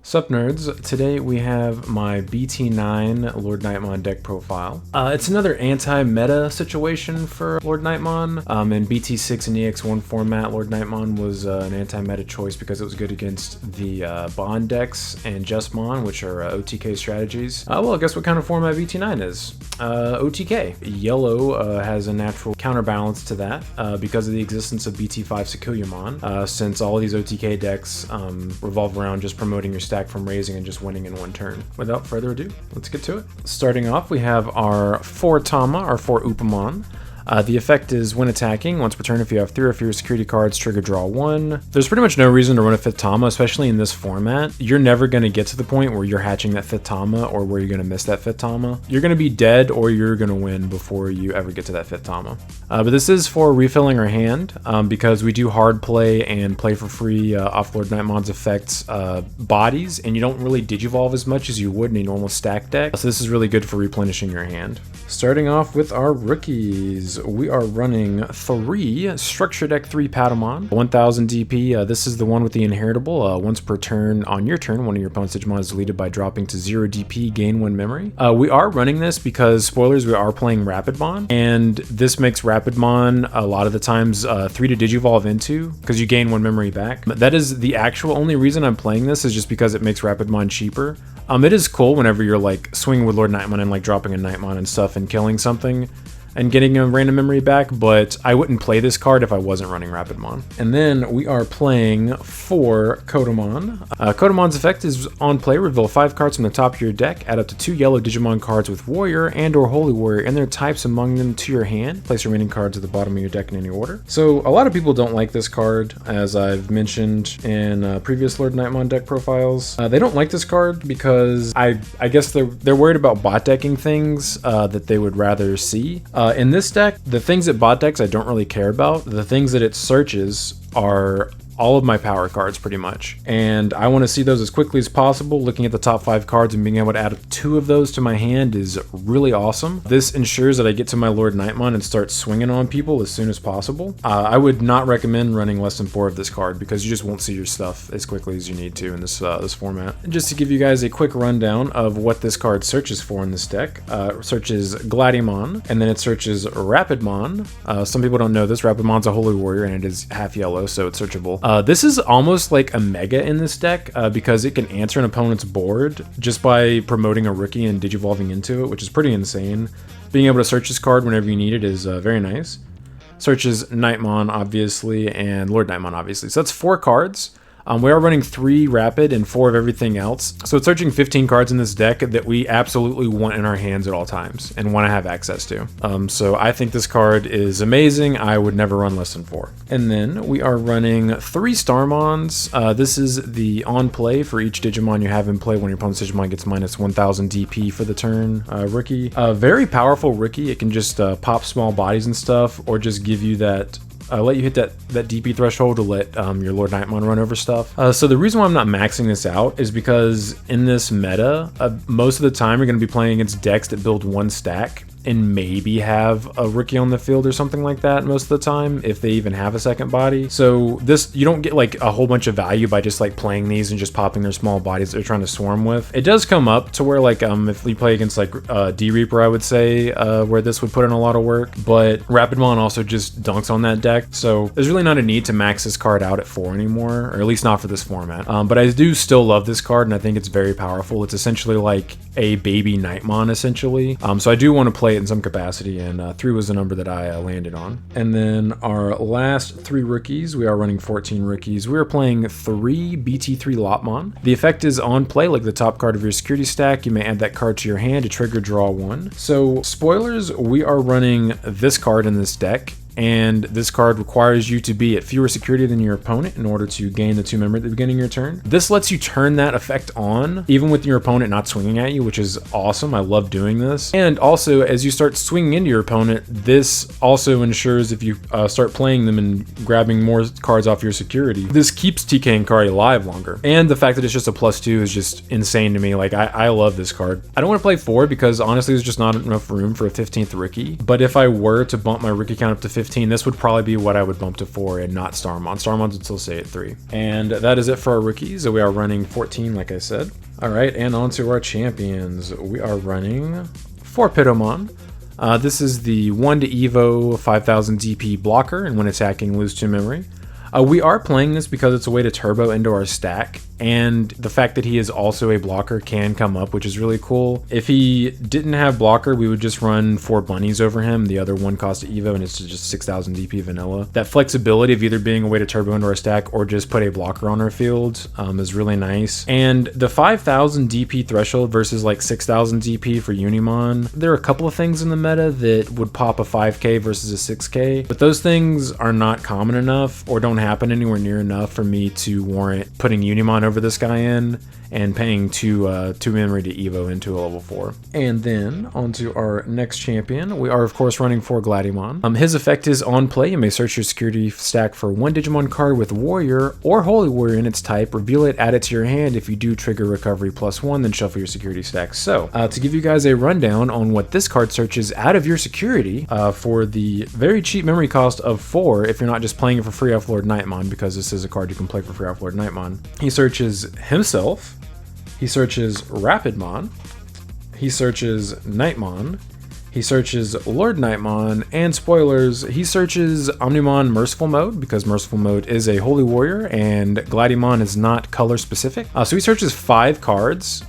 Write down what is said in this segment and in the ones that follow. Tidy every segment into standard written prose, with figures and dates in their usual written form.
Sup nerds, today we have my BT9 LordKnightmon deck profile. It's another anti-meta situation for LordKnightmon. In BT6 and EX1 format, LordKnightmon was an anti-meta choice because it was good against the Bond decks and JustMon, which are OTK strategies. Well, guess what kind of format BT9 is? OTK. Yellow has a natural counterbalance to that because of the existence of BT5 Sakuyamon, since all of these OTK decks revolve around just promoting your stack from raising and just winning in one turn. Without further ado, let's get to it. Starting off, we have our 4 Tamer, our 4 Upamon. The effect is when attacking, once per turn if you have 3 or fewer security cards, trigger draw 1. There's pretty much no reason to run a 5th Tama, especially in this format. You're never going to get to the point where you're hatching that 5th Tama or where you're going to miss that 5th Tama. You're going to be dead or you're going to win before you ever get to that 5th Tama. But this is for refilling our hand because we do hard play and play for free off LordKnightmon's effects bodies, and you don't really digivolve as much as you would in a normal stack deck. So this is really good for replenishing your hand. Starting off with our rookies. We are running 3 Structure Deck 3 Patamon, 1000 DP. This is the one with the inheritable. Once per turn on your turn, one of your opponent's Digimon is deleted by dropping to 0 DP, gain 1 memory. We are running this because, spoilers, we are playing Rapidmon, and this makes Rapidmon a lot of the times 3 to digivolve into because you gain 1 memory back. That is the actual only reason I'm playing this, is just because it makes Rapidmon cheaper. It is cool whenever you're like swinging with LordKnightmon and like dropping a Knightmon and stuff and killing something and getting a random memory back, but I wouldn't play this card if I wasn't running Rapidmon. And then we are playing 4 Kodomon. Kodomon's effect is on play, reveal 5 cards from the top of your deck, add up to 2 yellow Digimon cards with Warrior and or Holy Warrior and their types among them to your hand. Place remaining cards at the bottom of your deck in any order. So a lot of people don't like this card, as I've mentioned in previous LordKnightmon deck profiles. They don't like this card because I guess they're worried about bot decking things that they would rather see. In this deck, the things that bot decks I don't really care about. The things that it searches are all of my power cards pretty much, and I want to see those as quickly as possible. Looking at the top 5 cards and being able to add 2 of those to my hand is really awesome. This ensures that I get to my LordKnightmon and start swinging on people as soon as possible. I would not recommend running less than 4 of this card because you just won't see your stuff as quickly as you need to in this this format. And just to give you guys a quick rundown of what this card searches for in this deck, it searches Gladiamon, and then it searches Rapidmon. Some people don't know this. Rapidmon's a Holy Warrior and it is half yellow, so it's searchable. This is almost like a mega in this deck because it can answer an opponent's board just by promoting a rookie and digivolving into it, which is pretty insane. Being able to search this card whenever you need it is very nice. Searches Knightmon, obviously, and LordKnightmon, obviously. So that's 4 cards. We are running 3 rapid and 4 of everything else. So it's searching 15 cards in this deck that we absolutely want in our hands at all times and want to have access to. So I think this card is amazing. I would never run less than 4. And then we are running 3 Starmons. This is the on play for each Digimon you have in play when your opponent's Digimon gets minus 1000 DP for the turn. Rookie. Very powerful rookie. It can just pop small bodies and stuff, or just give you that let you hit that DP threshold to let your LordKnightmon run over stuff. So the reason why I'm not maxing this out is because in this meta, most of the time you're going to be playing against decks that build 1 stack and maybe have a rookie on the field or something like that most of the time, if they even have a second body. So this, you don't get like a whole bunch of value by just like playing these and just popping their small bodies that they're trying to swarm with. It does come up to where like if we play against like D-Reaper, I would say, where this would put in a lot of work, but Rapidmon also just dunks on that deck. So there's really not a need to max this card out at 4 anymore, or at least not for this format. But I do still love this card and I think it's very powerful. It's essentially like a baby Knightmon essentially. So I do want to play in some capacity, and 3 was the number that I landed on. And then our last 3 rookies, we are running 14 rookies. We are playing 3 BT3 Lopmon. The effect is on play, like the top card of your security stack. You may add that card to your hand to trigger draw 1. So spoilers, we are running this card in this deck. And this card requires you to be at fewer security than your opponent in order to gain the 2 memory at the beginning of your turn. This lets you turn that effect on even with your opponent not swinging at you, which is awesome. I love doing this. And also, as you start swinging into your opponent, this also ensures if you start playing them and grabbing more cards off your security, this keeps TK and Kari alive longer. And the fact that it's just a +2 is just insane to me. Like, I love this card. I don't want to play 4 because honestly there's just not enough room for a 15th rookie. But if I were to bump my rookie count up to 15, 15, this would probably be what I would bump to 4 and not Starmon. Starmon would still stay at 3. And that is it for our rookies. We are running 14, like I said. All right, and on to our champions. We are running 4 Pitomon. This is the 1 to Evo 5000 DP blocker, and when attacking, lose 2 memory. We are playing this because it's a way to turbo into our stack, and the fact that he is also a blocker can come up, which is really cool. If he didn't have blocker, we would just run 4 bunnies over him. The other one cost to Evo, and it's just 6000 DP vanilla. That flexibility of either being a way to turbo into our stack or just put a blocker on our field is really nice. And the 5000 DP threshold versus like 6000 DP for Unimon, there are a couple of things in the meta that would pop a 5k versus a 6k, but those things are not common enough or don't happen anywhere near enough for me to warrant putting Unimon over this guy in and paying 2 memory to Evo into a level 4. And then onto our next champion, we are of course running 4 Gladiamon. His effect is on play. You may search your security stack for 1 Digimon card with Warrior or Holy Warrior in its type, reveal it, add it to your hand. If you do, trigger recovery +1, then shuffle your security stack. So to give you guys a rundown on what this card searches out of your security for the very cheap memory cost of 4, if you're not just playing it for free off LordKnightmon, because this is a card you can play for free off LordKnightmon. He searches himself, he searches Rapidmon, he searches Knightmon, he searches LordKnightmon, and spoilers, he searches Omnimon Merciful Mode, because Merciful Mode is a Holy Warrior and Gladiamon is not color specific. So he searches 5 cards,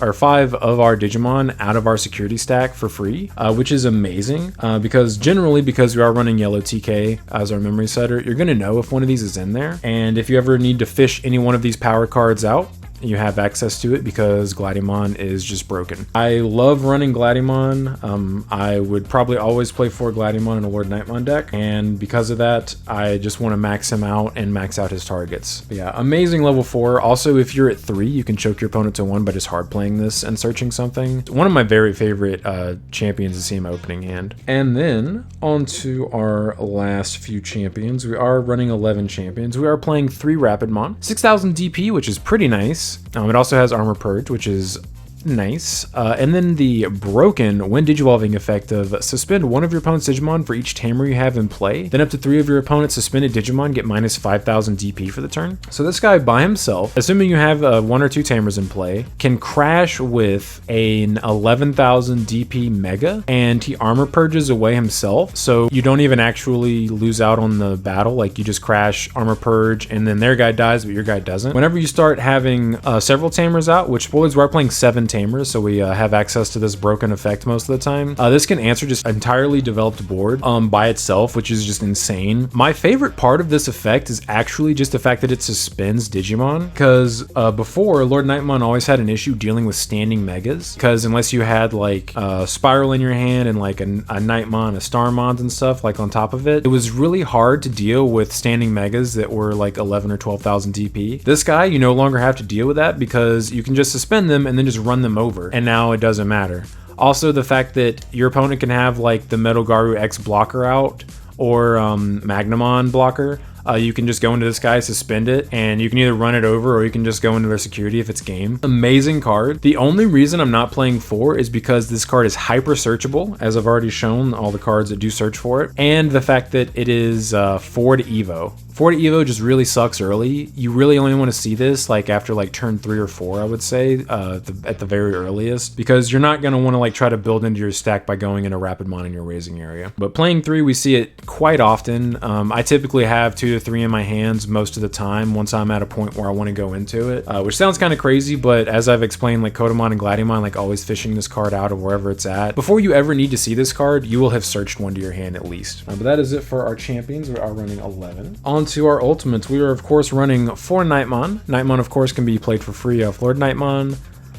or 5 of our Digimon out of our security stack for free, which is amazing because generally, because we are running yellow TK as our memory setter, you're going to know if one of these is in there. And if you ever need to fish any one of these power cards out, you have access to it because Gladiamon is just broken. I love running Gladiamon. I would probably always play 4 Gladiamon in a LordKnightmon deck, and because of that, I just want to max him out and max out his targets. But yeah, amazing level 4. Also, if you're at 3, you can choke your opponent to 1 by just hard playing this and searching something. One of my very favorite champions to see in my opening hand. And then on to our last few champions. We are running 11 champions. We are playing 3 Rapidmon, 6000 DP, which is pretty nice. It also has Armor Purge, which is nice. And then the broken when Digivolving effect of suspend 1 of your opponent's Digimon for each Tamer you have in play. Then up to 3 of your opponent's suspended Digimon get minus 5000 DP for the turn. So this guy by himself, assuming you have 1 or 2 Tamers in play, can crash with an 11,000 DP Mega, and he Armor Purges away himself. So you don't even actually lose out on the battle. Like, you just crash, Armor Purge, and then their guy dies, but your guy doesn't. Whenever you start having several Tamers out, which boys, we're playing 7 Tamers, so we have access to this broken effect most of the time. This can answer just entirely developed board by itself, which is just insane. My favorite part of this effect is actually just the fact that it suspends Digimon, because before, LordKnightmon always had an issue dealing with standing Megas, because unless you had like Spiral in your hand and like a Knightmon, a Starmon and stuff like on top of it, it was really hard to deal with standing Megas that were like 11 or 12,000 DP. This guy, you no longer have to deal with that because you can just suspend them and then just run them over, and now it doesn't matter. Also, the fact that your opponent can have like the Metal Garu X blocker out or Magnamon blocker, you can just go into this guy, suspend it, and you can either run it over or you can just go into their security if it's game. Amazing card. The only reason I'm not playing 4 is because this card is hyper searchable, as I've already shown all the cards that do search for it, and the fact that it is 4 to Evo. 4 to Evo just really sucks early. You really only want to see this like after like turn 3 or 4, I would say, at the very earliest, because you're not going to want to like try to build into your stack by going into Rapidmon in your raising area. But playing 3, we see it quite often. I typically have 2 to 3 in my hands most of the time once I'm at a point where I want to go into it, which sounds kind of crazy, but as I've explained, like Kodomon and Gladiamon, like always fishing this card out of wherever it's at. Before you ever need to see this card, you will have searched 1 to your hand at least. But that is it for our champions. We are running 11. On to our ultimates. We are of course running 4 Knightmon. Knightmon of course can be played for free off LordKnightmon.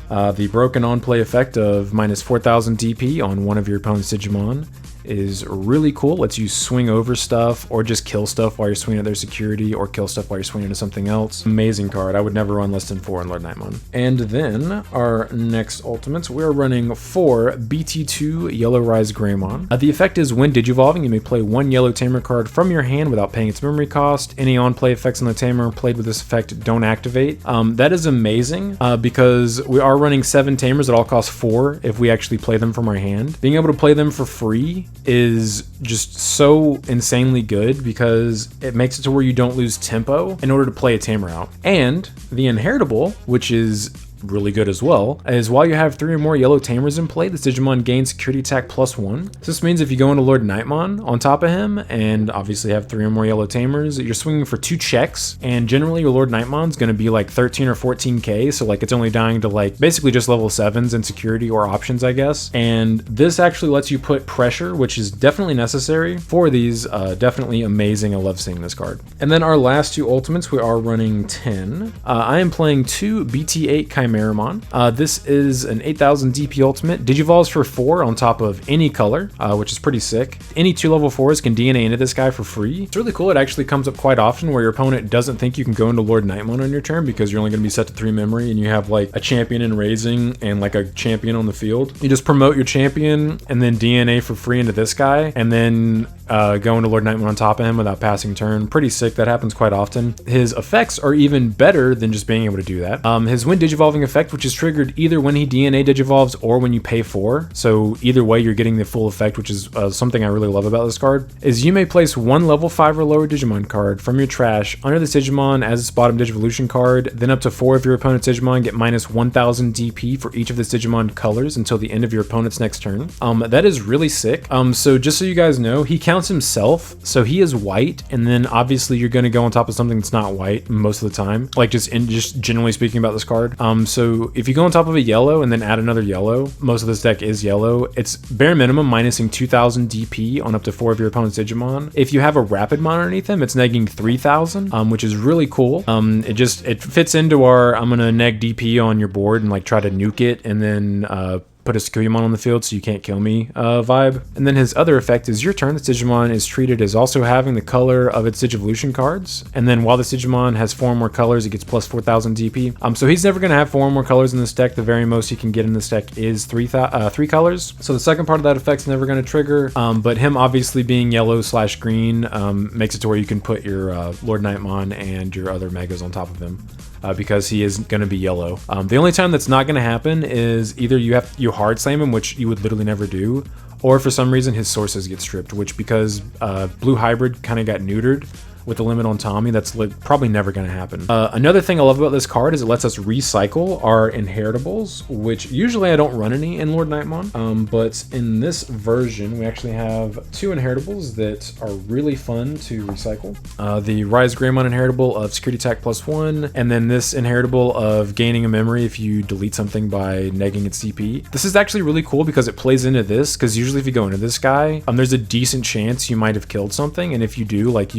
The broken on play effect of minus 4000 DP on 1 of your opponent's Digimon is really cool. Lets you swing over stuff or just kill stuff while you're swinging at their security, or kill stuff while you're swinging to something else. Amazing card. I would never run less than 4 in LordKnightmon. And then our next ultimates, we are running 4 BT2 Yellow Rise Greymon. The effect is when Digivolving, you may play 1 yellow Tamer card from your hand without paying its memory cost. Any on-play effects on the Tamer played with this effect don't activate. That is amazing because we are running 7 Tamers that all cost 4 if we actually play them from our hand. Being able to play them for free is just so insanely good because it makes it to where you don't lose tempo in order to play a Tamer out. And the inheritable, which is really good as well, is while you have 3 or more yellow Tamers in play, this Digimon gains security attack +1. So this means if you go into LordKnightmon on top of him and obviously have 3 or more yellow Tamers, you're swinging for 2 checks, and generally your LordKnightmon's going to be like 13 or 14k, so like it's only dying to like basically just level 7s in security or options, I guess. And this actually lets you put pressure, which is definitely necessary for these. Definitely amazing. I love seeing this card. And then our last 2 ultimates, we are running 10. I am playing 2 BT8 Chimeramon. This is an 8000 DP ultimate. Digivolves for 4 on top of any color, which is pretty sick. Any 2 level 4s can DNA into this guy for free. It's really cool. It actually comes up quite often where your opponent doesn't think you can go into LordKnightmon on your turn because you're only going to be set to 3 memory and you have like a champion in raising and like a champion on the field. You just promote your champion and then DNA for free into this guy and then go into LordKnightmon on top of him without passing turn. Pretty sick. That happens quite often. His effects are even better than just being able to do that. His when digivolving effect, which is triggered either when he DNA digivolves or when you pay 4. So either way, you're getting the full effect, which is something I really love about this card, is you may place 1 level 5 or lower Digimon card from your trash under this Digimon as its bottom Digivolution card, then up to 4 of your opponent's Digimon get minus 1000 DP for each of this Digimon colors until the end of your opponent's next turn. That is really sick. So just so you guys know, he counts himself, so he is white, and then obviously you're going to go on top of something that's not white most of the time, like just generally speaking about this card. So if you go on top of a yellow and then add another yellow, most of this deck is yellow, it's bare minimum minusing 2000 DP on up to 4 of your opponent's Digimon. If you have a Rapidmon underneath him, it's negging 3000, which is really cool. It fits into our I'm gonna neg DP on your board and like try to nuke it and then put a Sukuyoumon on the field so you can't kill me vibe. And then his other effect is your turn, this Digimon is treated as also having the color of its Digivolution cards. And then while this Digimon has 4 more colors, it gets plus 4000 DP. So he's never going to have 4 more colors in this deck. The very most he can get in this deck is 3 colors. So the second part of that effect's never going to trigger. But him obviously being yellow/green makes it to where you can put your LordKnightmon and your other megas on top of him. Because he is going to be yellow. The only time that's not going to happen is either you hard slam him, which you would literally never do, or for some reason his sources get stripped, which because Blue Hybrid kind of got neutered with the limit on Tommy, that's probably never going to happen. Another thing I love about this card is it lets us recycle our inheritables, which usually I don't run any in LordKnightmon, but in this version we actually have 2 inheritables that are really fun to recycle. The Rise Greymon inheritable of security attack +1, and then this inheritable of gaining a memory if you delete something by negging its CP. This is actually really cool because it plays into this, because usually if you go into this guy, there's a decent chance you might have killed something, and if you do, like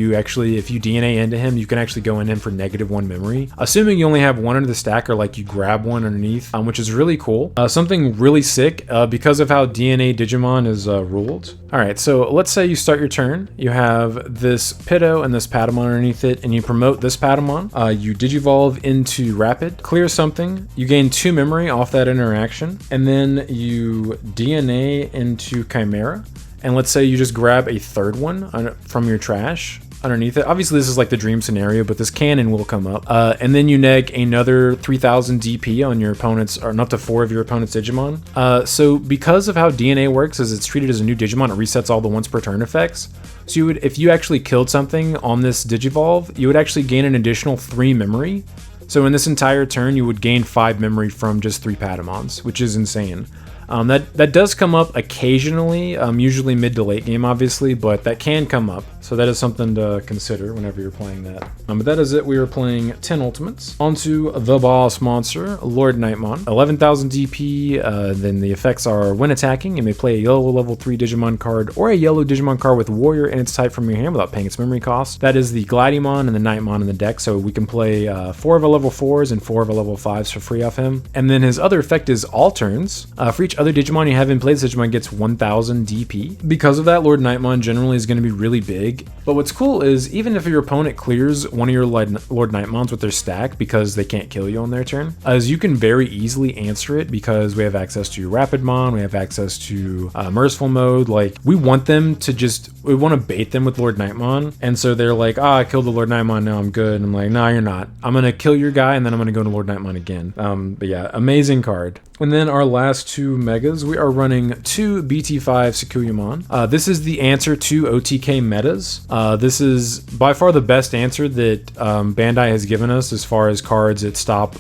if you DNA into him, you can actually go in him for -1 memory, assuming you only have 1 under the stack or like you grab 1 underneath, which is really cool. Something really sick because of how DNA Digimon is ruled. All right, so let's say you start your turn, you have this Pitto and this Patamon underneath it, and you promote this Patamon, you Digivolve into Rapid, clear something, you gain 2 memory off that interaction, and then you DNA into Chimera, and let's say you just grab a 3rd one from your trash underneath it. Obviously this is like the dream scenario, but this can and will come up. And then you neg another 3000 DP on your opponent's, or up to 4 of your opponent's Digimon. So because of how DNA works, as it's treated as a new Digimon, it resets all the once per turn effects. So if you actually killed something on this Digivolve, you would actually gain an additional 3 memory. So in this entire turn, you would gain 5 memory from just 3 Patamons, which is insane. That does come up occasionally, usually mid to late game, obviously, but that can come up. So that is something to consider whenever you're playing that. But that is it. We are playing 10 ultimates. Onto the boss monster, LordKnightmon. 11,000 DP, then the effects are when attacking, you may play a yellow level 3 Digimon card or a yellow Digimon card with Warrior in its type from your hand without paying its memory cost. That is the Gladiemon and the Knightmon in the deck, so we can play 4 of our level 4s and 4 of our level 5s for free off him. And then his other effect is Alterns. For each other Digimon you have in play, this Digimon gets 1000 DP. Because of that, LordKnightmon generally is going to be really big. But what's cool is even if your opponent clears one of your LordKnightmons with their stack because they can't kill you on their turn, as you can very easily answer it because we have access to Rapidmon, we have access to Merciful Mode. Like, we want them to we want to bait them with LordKnightmon, and so they're like, I killed the LordKnightmon, now I'm good. And I'm like, nah, you're not. I'm gonna kill your guy, and then I'm gonna go to LordKnightmon again. But yeah, amazing card. And then our last 2 megas, we are running 2 BT5 Sakuyamon. This is the answer to OTK metas. This is by far the best answer that Bandai has given us as far as cards that stop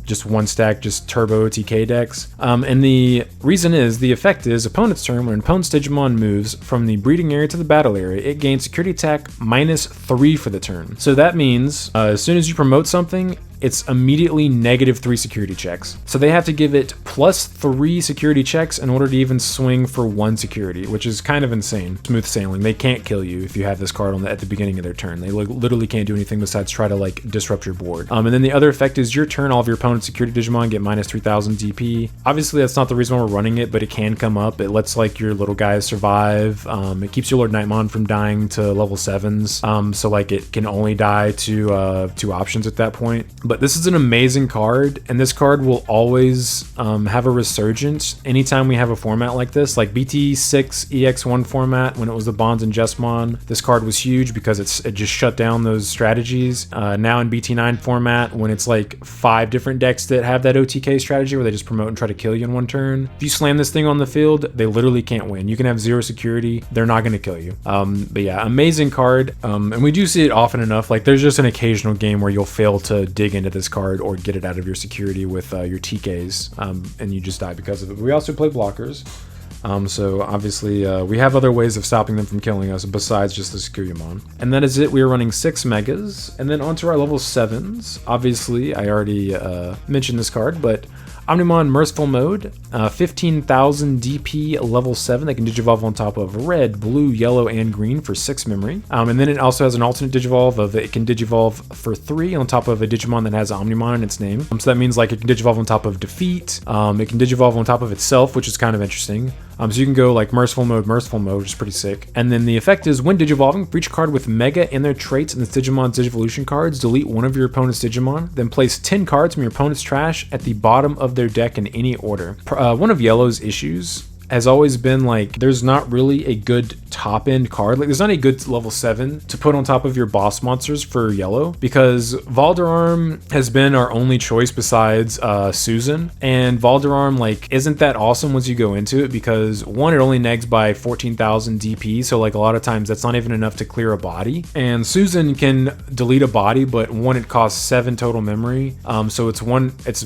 just one stack, just turbo OTK decks. And the reason is, the effect is, opponent's turn, when an opponent's Digimon moves from the breeding area to the battle area, it gains security attack -3 for the turn. So that means as soon as you promote something, it's immediately -3 security checks. So they have to give it +3 security checks in order to even swing for 1 security, which is kind of insane. Smooth sailing. They can't kill you if you have this card at the beginning of their turn. They literally can't do anything besides try to like disrupt your board. And then the other effect is your turn, all of your opponent's security Digimon get -3000 DP. Obviously that's not the reason why we're running it, but it can come up. It lets like your little guys survive. It keeps your LordKnightmon from dying to level 7s. So like it can only die to 2 options at that point. But this is an amazing card, and this card will always have a resurgence anytime we have a format like this. Like BT6 EX1 format, when it was the Bonds and Jesmon, this card was huge because it just shut down those strategies. Now in BT9 format, when it's like 5 different decks that have that OTK strategy where they just promote and try to kill you in one turn, if you slam this thing on the field, they literally can't win. You can have 0 security, they're not going to kill you. But yeah, amazing card. And we do see it often enough. Like there's just an occasional game where you'll fail to dig into this card or get it out of your security with your TKs, and you just die because of it. But we also play blockers. So obviously we have other ways of stopping them from killing us besides just the Sakuyamon. And that is it. We are running 6 megas. And then onto our level 7s. Obviously, I already mentioned this card, but Omnimon Merciful Mode, 15,000 DP, level 7. They can digivolve on top of red, blue, yellow, and green for 6 memory. And then it also has an alternate digivolve of it can digivolve for 3 on top of a Digimon that has Omnimon in its name. So that means like it can digivolve on top of Defeat. It can digivolve on top of itself, which is kind of interesting. So you can go like Merciful Mode, which is pretty sick. And then the effect is, when digivolving, for each card with Mega in their traits and its Digimon's Digivolution cards, delete one of your opponent's Digimon, then place 10 cards from your opponent's trash at the bottom of their deck in any order. One of Yellow's issues has always been like there's not really a good top end card. Like there's not a good level 7 to put on top of your boss monsters for Yellow, because Valderarm has been our only choice besides Susan, and Valderarm like isn't that awesome once you go into it, because one, it only negs by 14,000 DP, so like a lot of times that's not even enough to clear a body, and Susan can delete a body, but one, it costs 7 total memory, so it's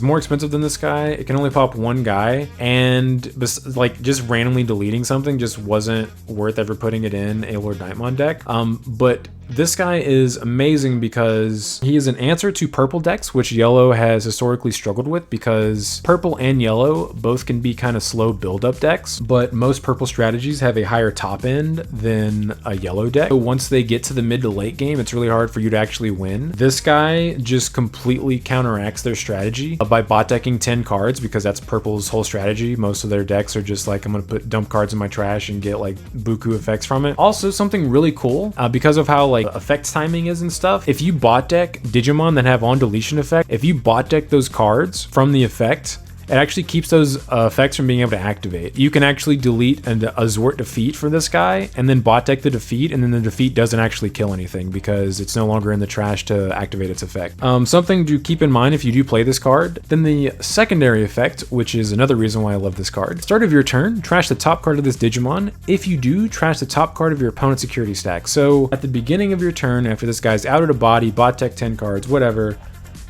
more expensive than this guy. It can only pop 1 guy, and like just randomly deleting something just wasn't worth ever putting it in a LordKnightmon deck. But this guy is amazing because he is an answer to purple decks, which Yellow has historically struggled with, because purple and yellow both can be kind of slow build-up decks, but most purple strategies have a higher top end than a yellow deck. So once they get to the mid to late game, it's really hard for you to actually win. This guy just completely counteracts their strategy by bot decking 10 cards, because that's purple's whole strategy. Most of their decks are just like, I'm gonna put dump cards in my trash and get like buku effects from it. Also, something really cool, because of how like effects timing is and stuff, if you bot deck Digimon that have on deletion effect, if you bot deck those cards from the effect, it actually keeps those effects from being able to activate. You can actually delete a Zwart Defeat for this guy, and then bot deck the Defeat, and then the Defeat doesn't actually kill anything because it's no longer in the trash to activate its effect. Something to keep in mind if you do play this card. Then the secondary effect, which is another reason why I love this card. Start of your turn, trash the top card of this Digimon. If you do, trash the top card of your opponent's security stack. So at the beginning of your turn, after this guy's out of the body, bot deck 10 cards, whatever,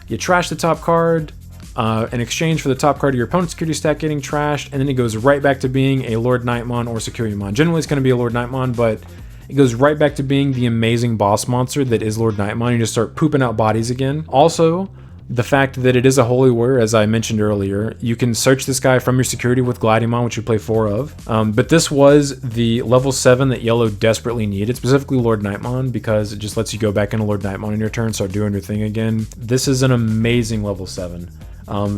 you trash the top card, in exchange for the top card of your opponent's security stack getting trashed, and then it goes right back to being a LordKnightmon or Sakuyamon. Generally, it's going to be a LordKnightmon, but it goes right back to being the amazing boss monster that is LordKnightmon. You just start pooping out bodies again. Also, the fact that it is a Holy Warrior, as I mentioned earlier, you can search this guy from your security with Gladiumon, which you play 4 of. But this was the level 7 that Yellow desperately needed, specifically LordKnightmon, because it just lets you go back into LordKnightmon in your turn, start doing your thing again. This is an amazing level 7.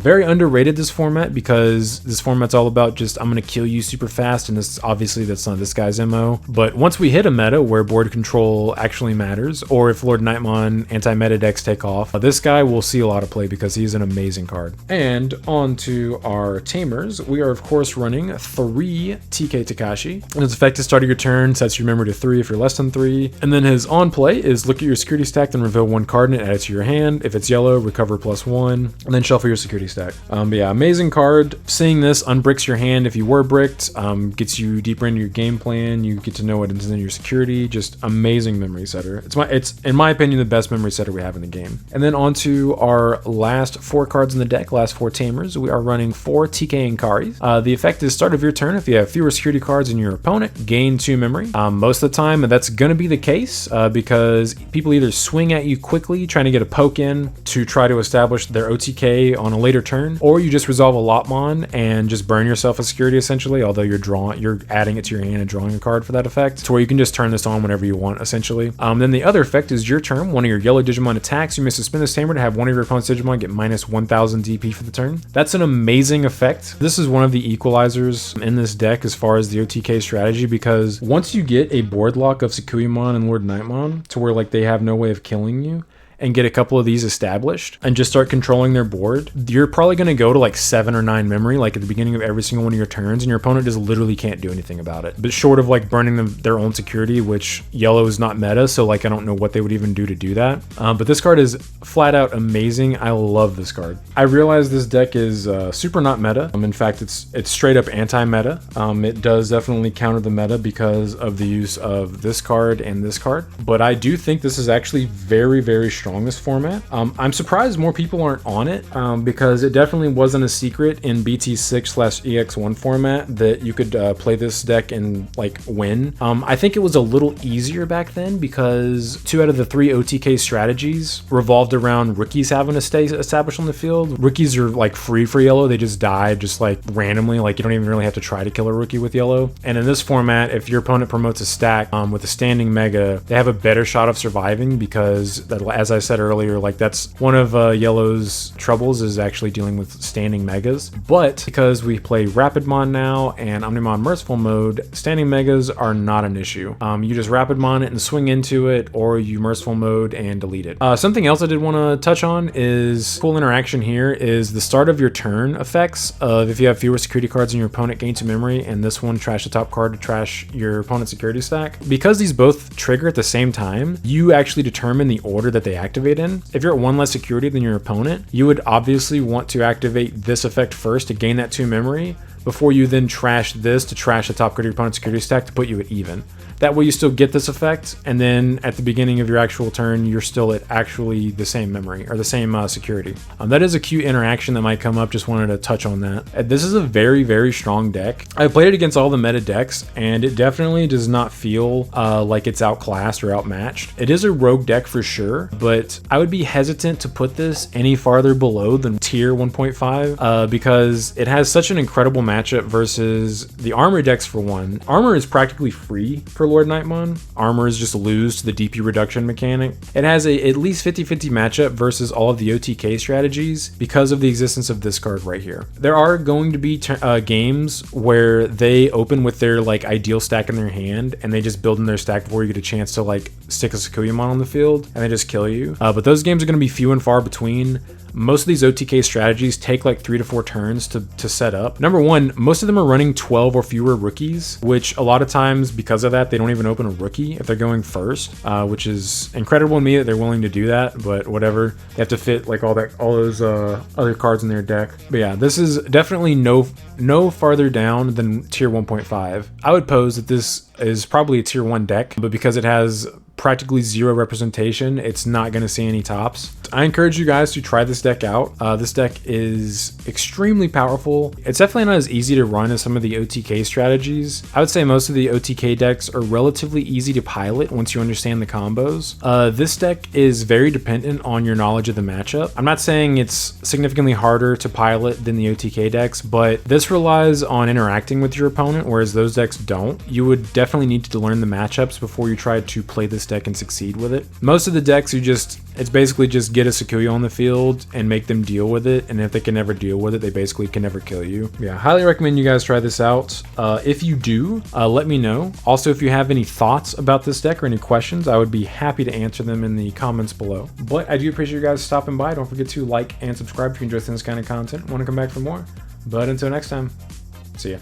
Very underrated, this format, because this format's all about just, I'm going to kill you super fast, and this obviously that's not this guy's MO. But once we hit a meta where board control actually matters, or if LordKnightmon anti-meta decks take off, this guy will see a lot of play because he's an amazing card. And on to our Tamers. We are, of course, running 3 TK Takashi. And his effect is start of your turn, sets your memory to 3 if you're less than 3. And then his on play is look at your security stack, then reveal 1 card and add it to your hand. If it's yellow, recover +1. And then shuffle your security stack. But yeah, amazing card. Seeing this unbricks your hand if you were bricked, gets you deeper into your game plan. You get to know what is in your security. Just amazing memory setter. It's in my opinion the best memory setter we have in the game. And then on to our last 4 cards in the deck, last 4 Tamers. We are running 4 TK Inkaris. The effect is start of your turn. If you have fewer security cards than your opponent, gain 2 memory. Most of the time that's going to be the case because people either swing at you quickly trying to get a poke in to try to establish their OTK on a later turn, or you just resolve a LordKnightmon and just burn yourself a security essentially, although you're adding it to your hand and drawing a card for that effect, to where you can just turn this on whenever you want essentially. Then the other effect is your turn. One of your yellow Digimon attacks, you may suspend this Tamer to have one of your opponent's Digimon get minus 1000 DP for the turn. That's an amazing effect. This is one of the equalizers in this deck as far as the OTK strategy, because once you get a board lock of Sakuyamon and LordKnightmon to where like they have no way of killing you, and get a couple of these established and just start controlling their board, you're probably going to go to like 7 or 9 memory like at the beginning of every single one of your turns, and your opponent just literally can't do anything about it. But short of like burning their own security, which yellow is not meta, so like I don't know what they would even do to do that. But this card is flat out amazing. I love this card. I realize this deck is super not meta. In fact, it's straight up anti-meta. It does definitely counter the meta because of the use of this card and this card. But I do think this is actually very, very strong, this format. I'm surprised more people aren't on it because it definitely wasn't a secret in BT6/EX1 format that you could play this deck and like win. I think it was a little easier back then because 2 out of the 3 OTK strategies revolved around rookies having to stay established on the field. Rookies are like free for yellow. They just die just like randomly. Like you don't even really have to try to kill a rookie with yellow. And in this format, if your opponent promotes a stack with a standing mega, they have a better shot of surviving because that, as I said earlier, like that's one of yellow's troubles is actually dealing with standing megas. But because we play Rapidmon now and Omnimon Merciful mode, standing megas are not an issue. You just Rapidmon it and swing into it, or you Merciful mode and delete it. Something else I did want to touch on is cool interaction here is the start of your turn effects of if you have fewer security cards than your opponent, gain 2 memory, and this one trash the top card to trash your opponent's security stack. Because these both trigger at the same time, you actually determine the order that they activate in. If you're at 1 less security than your opponent, you would obviously want to activate this effect first to gain that 2 memory before you then trash this to trash the top card of your opponent's security stack to put you at even. That way you still get this effect, and then at the beginning of your actual turn, you're still at actually the same memory, or the same security. That is a cute interaction that might come up, just wanted to touch on that. This is a very, very strong deck. I played it against all the meta decks, and it definitely does not feel like it's outclassed or outmatched. It is a rogue deck for sure, but I would be hesitant to put this any farther below than tier 1.5 because it has such an incredible matchup versus the armor decks for one. Armor is practically free for LordKnightmon. Armor is just lose to the DP reduction mechanic. It has a at least 50-50 matchup versus all of the OTK strategies because of the existence of this card right here. There are going to be games where they open with their like ideal stack in their hand and they just build in their stack before you get a chance to like stick a Sakuyamon on the field and they just kill you. But those games are going to be few and far between. Most of these OTK strategies take like 3 to 4 turns to set up. Number one, most of them are running 12 or fewer rookies, which a lot of times because of that, they don't even open a rookie if they're going first, which is incredible to me that they're willing to do that, but whatever. They have to fit like all those other cards in their deck. But yeah, this is definitely no farther down than tier 1.5. I would pose that this is probably a tier 1 deck, but because it has practically 0 representation, it's not going to see any tops. I encourage you guys to try this deck out. This deck is extremely powerful. It's definitely not as easy to run as some of the OTK strategies. I would say most of the OTK decks are relatively easy to pilot once you understand the combos. This deck is very dependent on your knowledge of the matchup. I'm not saying it's significantly harder to pilot than the OTK decks, but this relies on interacting with your opponent, whereas those decks don't. You would definitely need to learn the matchups before you try to play this deck and succeed with it. Most of the decks, it's basically just get a Sakuya on the field and make them deal with it, and if they can never deal with it, they basically can never kill you. Yeah, highly recommend you guys try this out. If you do, let me know. Also, if you have any thoughts about this deck or any questions, I would be happy to answer them in the comments below. But I do appreciate you guys stopping by. Don't forget to like and subscribe if you enjoy this kind of content. Want to come back for more? But until next time, see ya.